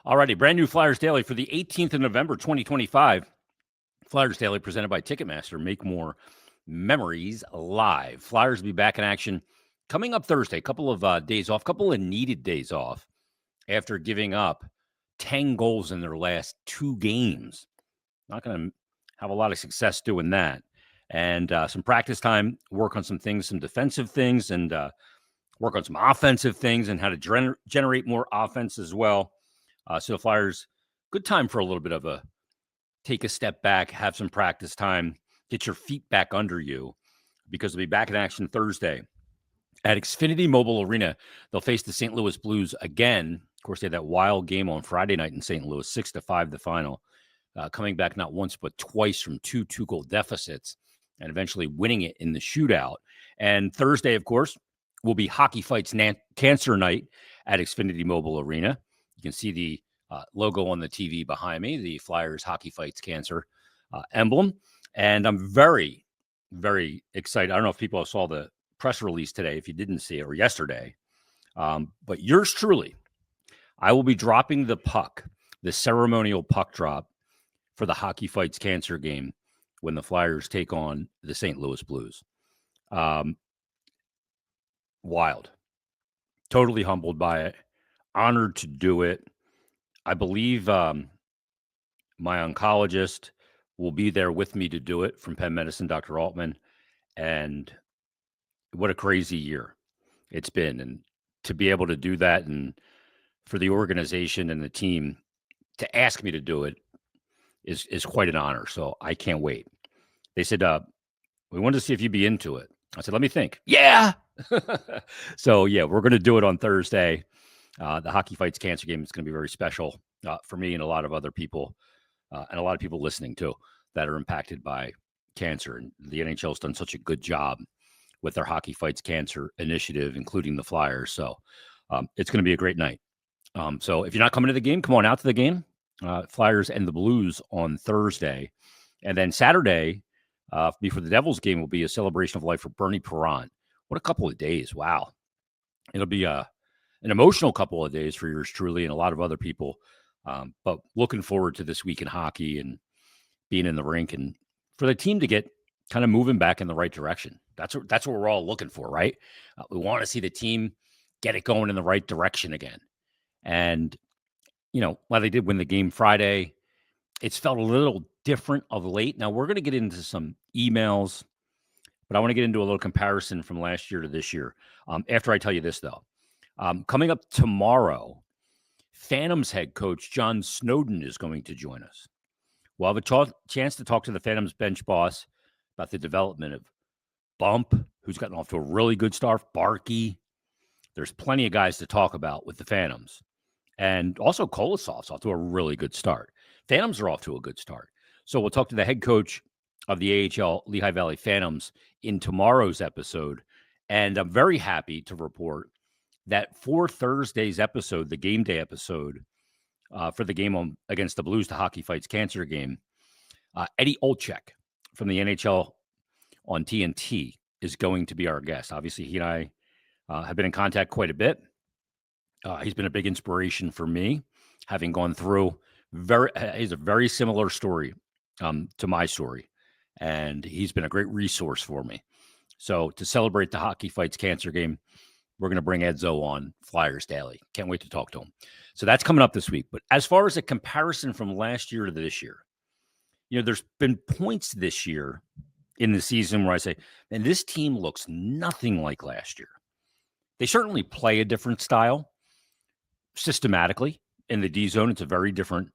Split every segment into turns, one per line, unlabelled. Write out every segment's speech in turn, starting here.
Alrighty, brand new Flyers Daily for the 18th of November, 2025. Flyers Daily presented by Ticketmaster. Make more memories live. Flyers will be back in action coming up Thursday. A couple of days off, couple of needed days off after giving up 10 goals in their last 2 games. Not going to have a lot of success doing that. And some practice time, work on some things, some defensive things, and work on some offensive things and how to generate more offense as well. So the Flyers, good time for a little bit of a take a step back, have some practice time, get your feet back under you, because they'll be back in action Thursday at Xfinity Mobile Arena. They'll face the St. Louis Blues again. Of course, they had that wild game on Friday night in St. Louis, 6-5 the final, coming back not once but twice from 2-goal deficits and eventually winning it in the shootout. And Thursday, of course, will be Hockey Fights Cancer Night at Xfinity Mobile Arena. You can see the logo on the TV behind me, the Flyers Hockey Fights Cancer emblem. And I'm very, very excited. I don't know if people saw the press release today, if you didn't see it, or yesterday. But yours truly, I will be dropping the puck, the ceremonial puck drop for the Hockey Fights Cancer game when the Flyers take on the St. Louis Blues. Wild. Totally humbled by it. Honored to do it. I believe my oncologist will be there with me to do it from Penn Medicine, Dr. Altman. And what a crazy year it's been. And to be able to do that, and for the organization and the team to ask me to do it is quite an honor. So I can't wait. They said, we wanted to see if you'd be into it. I said, let me think. Yeah. So, yeah, we're going to do it on Thursday. The Hockey Fights Cancer game is going to be very special for me and a lot of other people, and a lot of people listening too, that are impacted by cancer. And the NHL has done such a good job with their Hockey Fights Cancer initiative, including the Flyers. So it's going to be a great night. So if you're not coming to the game, come on out to the game. Flyers and the Blues on Thursday. And then Saturday, before the Devils game, will be a celebration of life for Bernie Perron. What a couple of days. Wow. It'll be an emotional couple of days for yours truly and a lot of other people. But looking forward to this week in hockey and being in the rink, and for the team to get kind of moving back in the right direction. That's what we're all looking for, right? We want to see the team get it going in the right direction again. And, while they did win the game Friday, it's felt a little different of late. Now, we're going to get into some emails, but I want to get into a little comparison from last year to this year. After I tell you this, though, coming up tomorrow, Phantoms head coach John Snowden is going to join us. We'll have a chance to talk to the Phantoms bench boss about the development of Bump, who's gotten off to a really good start, Barkey. There's plenty of guys to talk about with the Phantoms. And also Kolosov's off to a really good start. Phantoms are off to a good start. So we'll talk to the head coach of the AHL Lehigh Valley Phantoms in tomorrow's episode. And I'm very happy to report that for Thursday's episode, the game day episode, for the game against the Blues, the Hockey Fights Cancer game, Eddie Olczyk from the NHL on TNT is going to be our guest. Obviously, he and I have been in contact quite a bit. He's been a big inspiration for me, having gone through he's a very similar story to my story, and he's been a great resource for me. So to celebrate the Hockey Fights Cancer game, we're going to bring Edzo on Flyers Daily. Can't wait to talk to him. So that's coming up this week. But as far as a comparison from last year to this year, there's been points this year in the season where I say, and this team looks nothing like last year. They certainly play a different style systematically. In the D zone, it's a very different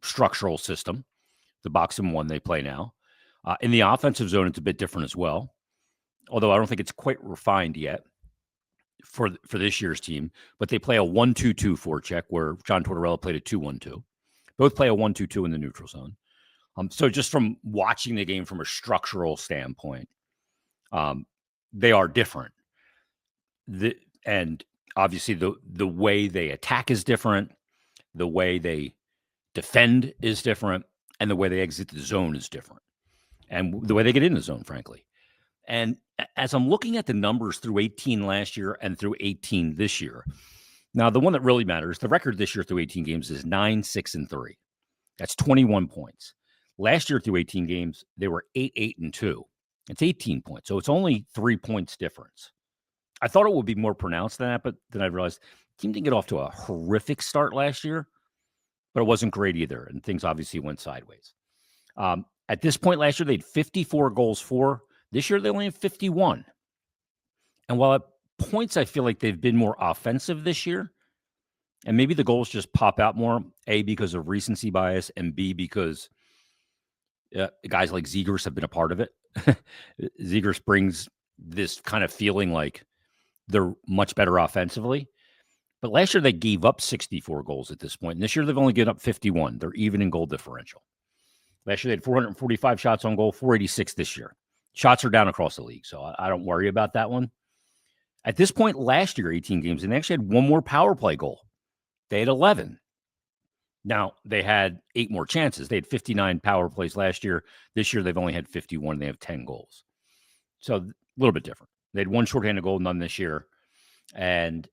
structural system. The box and one they play now. In the offensive zone, it's a bit different as well, although I don't think it's quite refined yet for this year's team. But they play a 1-2-2 forecheck, where John Tortorella played a 2-1-2. Both play a 1-2-2 in the neutral zone. So just from watching the game from a structural standpoint, they are different. And obviously the way they attack is different. The way they defend is different. And the way they exit the zone is different. And the way they get in the zone, frankly. And as I'm looking at the numbers through 18 last year and through 18 this year, Now, the one that really matters, the record this year through 18 games is 9-6-3. That's 21 points. Last year through 18 games, they were 8-8-2. It's 18 points. So it's only 3 points difference. I thought it would be more pronounced than that, but then I realized the team didn't get off to a horrific start last year, but it wasn't great either. And things obviously went sideways. At this point last year, they had 54 goals for. This year, they only have 51. And while at points I feel like they've been more offensive this year, and maybe the goals just pop out more, A, because of recency bias, and B, because guys like Zegers have been a part of it. Zegers brings this kind of feeling like they're much better offensively. But last year, they gave up 64 goals at this point. And this year, they've only given up 51. They're even in goal differential. Last year, they had 445 shots on goal, 486 this year. Shots are down across the league, so I don't worry about that one. At this point last year, 18 games, and they actually had one more power play goal. They had 11. Now, they had 8 more chances. They had 59 power plays last year. This year, they've only had 51. They have 10 goals. So a little bit different. They had one shorthanded goal, none this year. And,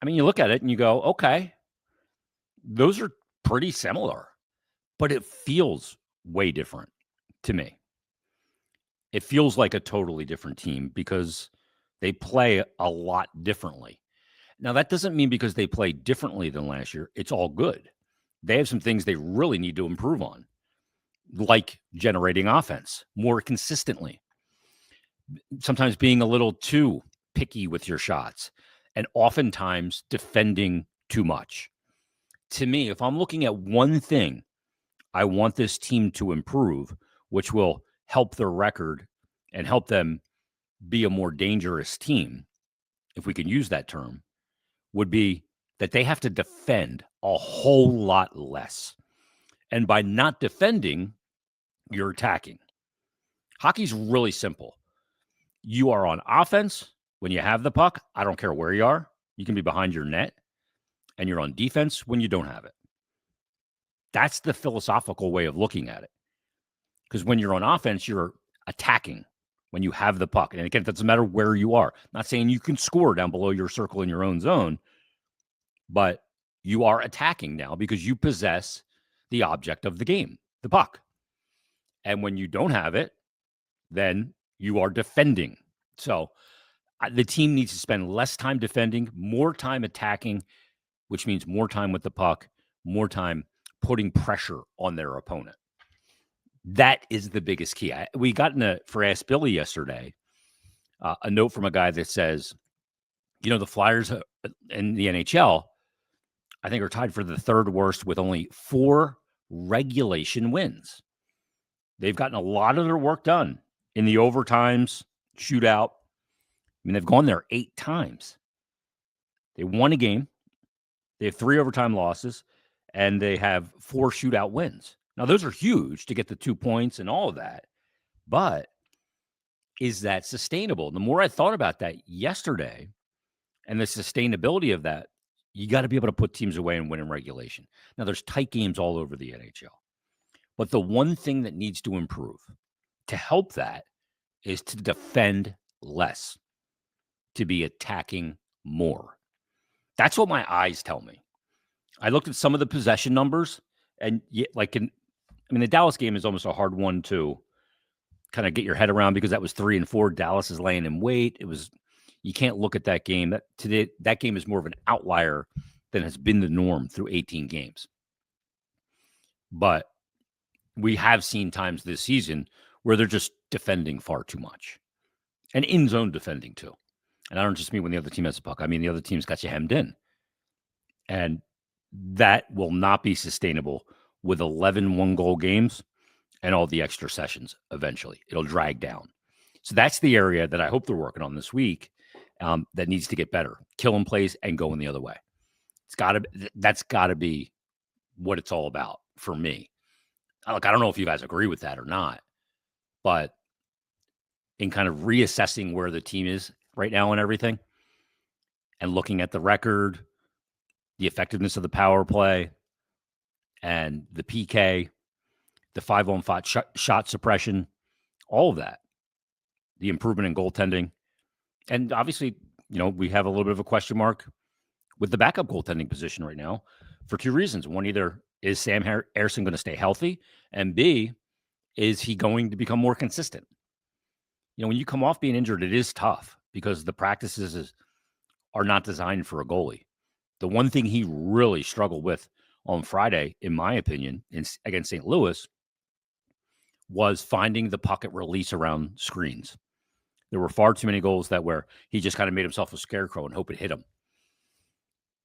you look at it and you go, okay, those are pretty similar, but it feels way different to me. It feels like a totally different team because they play a lot differently. Now, that doesn't mean because they play differently than last year, it's all good. They have some things they really need to improve on, like generating offense more consistently, sometimes being a little too picky with your shots, and oftentimes defending too much. To me, if I'm looking at one thing I want this team to improve, which will help their record and help them be a more dangerous team, if we can use that term, would be that they have to defend a whole lot less. And by not defending, you're attacking. Hockey's really simple. You are on offense when you have the puck. I don't care where you are. You can be behind your net. And you're on defense when you don't have it. That's the philosophical way of looking at it. Because when you're on offense, you're attacking when you have the puck. And again, it doesn't matter where you are. I'm not saying you can score down below your circle in your own zone, but you are attacking now because you possess the object of the game, the puck. And when you don't have it, then you are defending. So the team needs to spend less time defending, more time attacking, which means more time with the puck, more time putting pressure on their opponent. That is the biggest key. We got for Ask Billy yesterday, a note from a guy that says, the Flyers in the NHL, I think, are tied for the third worst with only 4 regulation wins. They've gotten a lot of their work done in the overtimes, shootout. They've gone there 8 times. They won a game. They have 3 overtime losses, and they have 4 shootout wins. Now, those are huge to get the 2 points and all of that. But is that sustainable? The more I thought about that yesterday and the sustainability of that, you got to be able to put teams away and win in regulation. Now, there's tight games all over the NHL. But the one thing that needs to improve to help that is to defend less, to be attacking more. That's what my eyes tell me. I looked at some of the possession numbers, and the Dallas game is almost a hard one to kind of get your head around because that was 3-4. Dallas is laying in wait. You can't look at that game. That game is more of an outlier than has been the norm through 18 games. But we have seen times this season where they're just defending far too much, and in zone defending too. And I don't just mean when the other team has the puck. I mean the other team's got you hemmed in, and that will not be sustainable with 11 one-goal games and all the extra sessions eventually. It'll drag down. So that's the area that I hope they're working on this week that needs to get better. Killing plays and going the other way. That's got to be what it's all about for me. Look, I don't know if you guys agree with that or not, but in kind of reassessing where the team is right now and everything, and looking at the record, the effectiveness of the power play, and the PK, the 5-on-5 shot suppression, all of that, the improvement in goaltending. And obviously, we have a little bit of a question mark with the backup goaltending position right now for two reasons. One, either is Sam Harrison going to stay healthy? And B, is he going to become more consistent? When you come off being injured, it is tough because the practices are not designed for a goalie. The one thing he really struggled with on Friday, in my opinion, against St. Louis, was finding the puck at release around screens. There were far too many goals where he just kind of made himself a scarecrow and hope it hit him.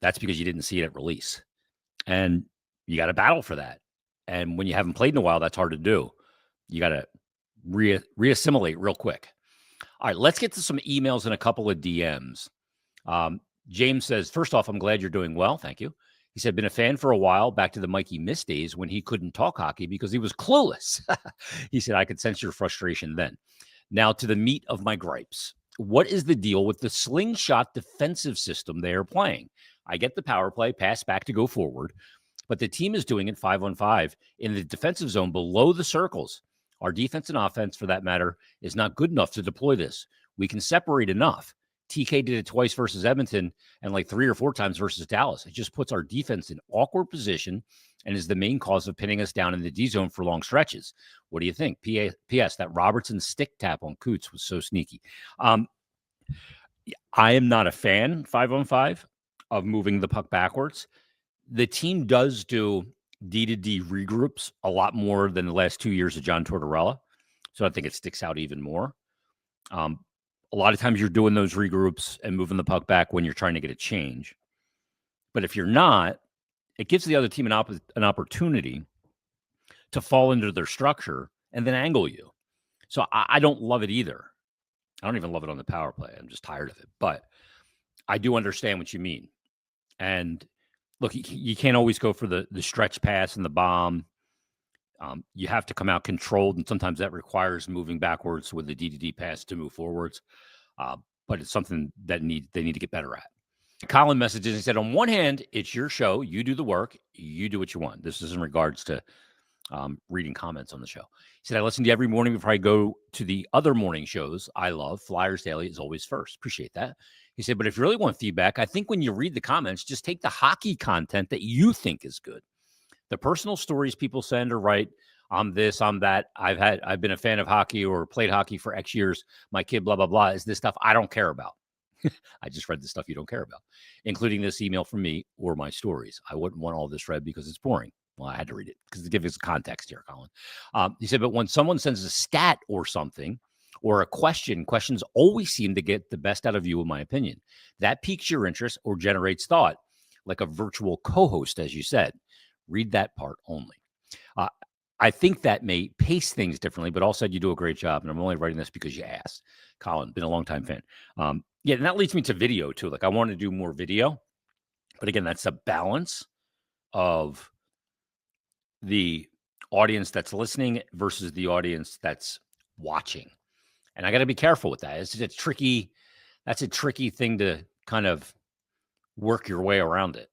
That's because you didn't see it at release. And you got to battle for that. And when you haven't played in a while, that's hard to do. You got to reassimilate real quick. All right, let's get to some emails and a couple of DMs. James says, first off, I'm glad you're doing well. Thank you. He said, been a fan for a while, back to the Mikey Miss days when he couldn't talk hockey because he was clueless. He said, I could sense your frustration then. Now to the meat of my gripes. What is the deal with the slingshot defensive system they are playing? I get the power play, pass back to go forward, but the team is doing it 5-on-5 in the defensive zone below the circles. Our defense and offense, for that matter, is not good enough to deploy this. We can separate enough. TK did it twice versus Edmonton and like 3 or 4 times versus Dallas. It just puts our defense in awkward position and is the main cause of pinning us down in the D zone for long stretches. What do you think? P.S. That Robertson stick tap on Coots was so sneaky. I am not a fan 5-on-5 of moving the puck backwards. The team does do D-to-D regroups a lot more than the last 2 years of John Tortorella. So I think it sticks out even more. A lot of times you're doing those regroups and moving the puck back when you're trying to get a change. But if you're not, it gives the other team an opportunity to fall into their structure and then angle you. So I don't love it either. I don't even love it on the power play. I'm just tired of it. But I do understand what you mean. And look, you can't always go for the stretch pass and the bomb. You have to come out controlled, and sometimes that requires moving backwards with the D-to-D pass to move forwards. But it's something that they need to get better at. Colin messages and said, on one hand, it's your show. You do the work. You do what you want. This is in regards to reading comments on the show. He said, I listen to you every morning before I go to the other morning shows I love. Flyers Daily is always first. Appreciate that. He said, but if you really want feedback, I think when you read the comments, just take the hockey content that you think is good. The personal stories people send or write, I'm this, I'm that, I've been a fan of hockey or played hockey for X years, my kid, blah, blah, blah, is this stuff I don't care about. I just read the stuff you don't care about, including this email from me or my stories. I wouldn't want all this read because it's boring. Well, I had to read it because it gives us context here, Colin. He said, but when someone sends a stat or something or a questions always seem to get the best out of you, in my opinion. That piques your interest or generates thought, like a virtual co-host, as you said. Read that part only. I think that may pace things differently, but all said, you do a great job. And I'm only writing this because you asked. Colin, been a long time fan. Yeah, and that leads me to video too. Like I want to do more video, but again, that's a balance of the audience that's listening versus the audience that's watching. And I got to be careful with that. That's a tricky thing to kind of work your way around it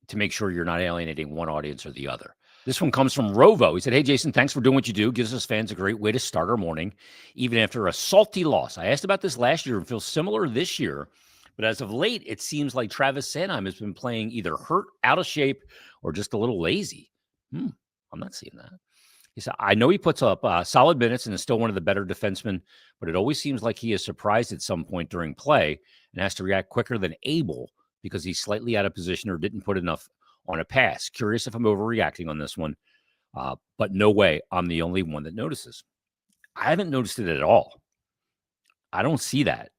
to make sure you're not alienating one audience or the other. This one comes from Rovo. He said, hey, Jason, thanks for doing what you do. Gives us fans a great way to start our morning, even after a salty loss. I asked about this last year and feel similar this year, but as of late, it seems like Travis Sanheim has been playing either hurt, out of shape, or just a little lazy. I'm not seeing that. He said, I know he puts up solid minutes and is still one of the better defensemen, but it always seems like he is surprised at some point during play and has to react quicker than able because he's slightly out of position or didn't put enough on a pass. Curious if I'm overreacting on this one, but no way I'm the only one that notices. I haven't noticed it at all. I don't see that.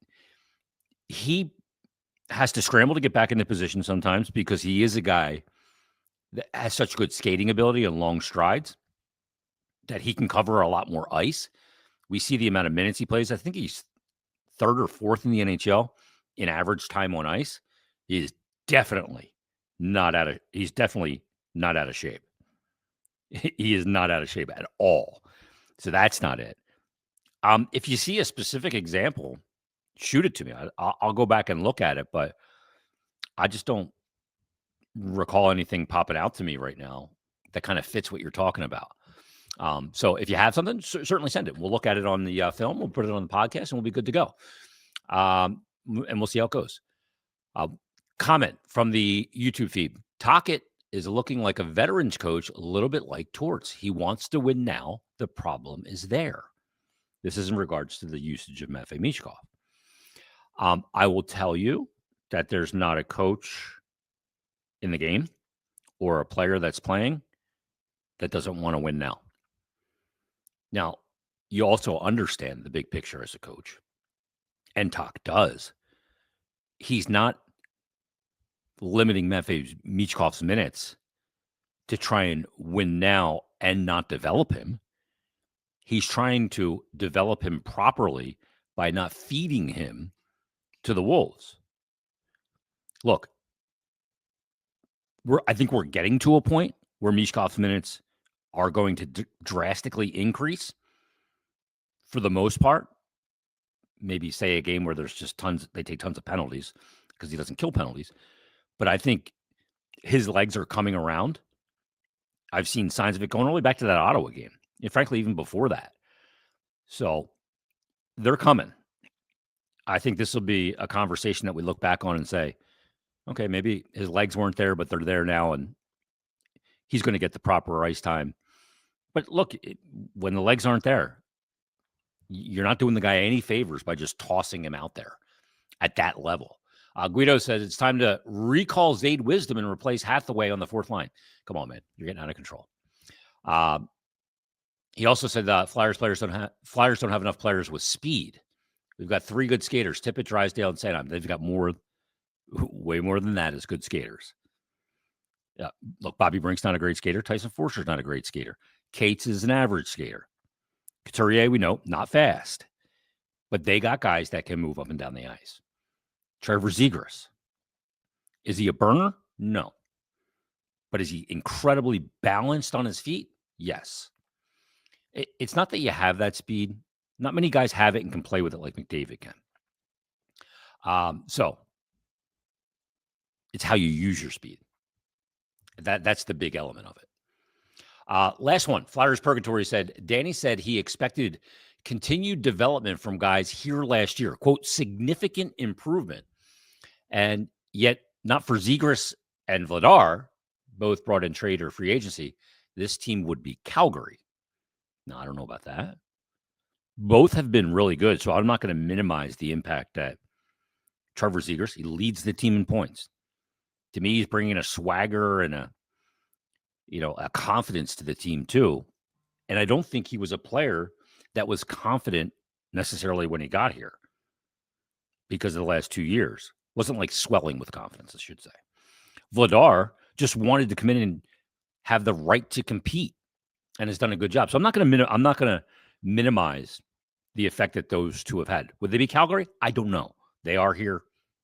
He has to scramble to get back into position sometimes because he is a guy that has such good skating ability and long strides that he can cover a lot more ice. We see the amount of minutes he plays. I think he's 3rd or 4th in the NHL in average time on ice. He is definitely not out of shape. He is not out of shape at all. So that's not it. If you see a specific example, shoot it to me. I'll go back and look at it, but I just don't recall anything popping out to me right now that kind of fits what you're talking about. So if you have something, certainly send it. We'll look at it on the film. We'll put it on the podcast and we'll be good to go. And we'll see how it goes. Comment from the YouTube feed. Tocchet is looking like a veterans coach, a little bit like Torts. He wants to win now. The problem is there. This is in regards to the usage of Matvei Michkov. I will tell you that there's not a coach in the game or a player that's playing that doesn't want to win now. Now, you also understand the big picture as a coach, and Toc does. He's not limiting Matvei Michkov's minutes to try and win now and not develop him. He's trying to develop him properly by not feeding him to the wolves. Look, I think we're getting to a point where Michkov's minutes are going to drastically increase for the most part. Maybe say a game where there's just they take tons of penalties because he doesn't kill penalties. But I think his legs are coming around. I've seen signs of it going all the way back to that Ottawa game. And frankly, even before that. So they're coming. I think this will be a conversation that we look back on and say, okay, maybe his legs weren't there, but they're there now, and he's going to get the proper ice time. But look, when the legs aren't there, you're not doing the guy any favors by just tossing him out there at that level. Guido says it's time to recall Zayd Wisdom and replace Hathaway on the fourth line. Come on, man. You're getting out of control. He also said that Flyers don't have enough players with speed. We've got 3 good skaters, Tippett, Drysdale, and Sanheim. They've got way more than that as good skaters. Yeah, look, Bobby Brink's not a great skater. Tyson Forster's not a great skater. Cates is an average skater. Couturier, we know, not fast. But they got guys that can move up and down the ice. Trevor Zegras. Is he a burner? No. But is he incredibly balanced on his feet? Yes. It's not that you have that speed. Not many guys have it and can play with it like McDavid can. So it's how you use your speed. That's the big element of it. Last one, Flyers Purgatory said, Danny said he expected continued development from guys here last year. Quote, significant improvement. And yet, not for Zegras and Vladar, both brought in trade or free agency, this team would be Calgary. Now, I don't know about that. Both have been really good, so I'm not going to minimize the impact that Trevor Zegras, he leads the team in points. To me, he's bringing a swagger and a confidence to the team too. And I don't think he was a player that was confident necessarily when he got here because of the last 2 years. Wasn't like swelling with confidence, I should say. Vladar just wanted to come in and have the right to compete and has done a good job. So I'm not going to minimize the effect that those two have had. Would they be Calgary? I don't know. They are here.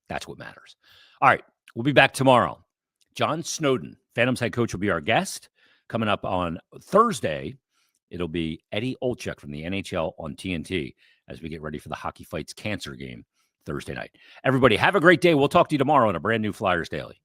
That's what matters. All right. We'll be back tomorrow. John Snowden, Phantoms head coach, will be our guest. Coming up on Thursday, it'll be Eddie Olczyk from the NHL on TNT as we get ready for the Hockey Fights Cancer game Thursday night. Everybody, have a great day. We'll talk to you tomorrow on a brand new Flyers Daily.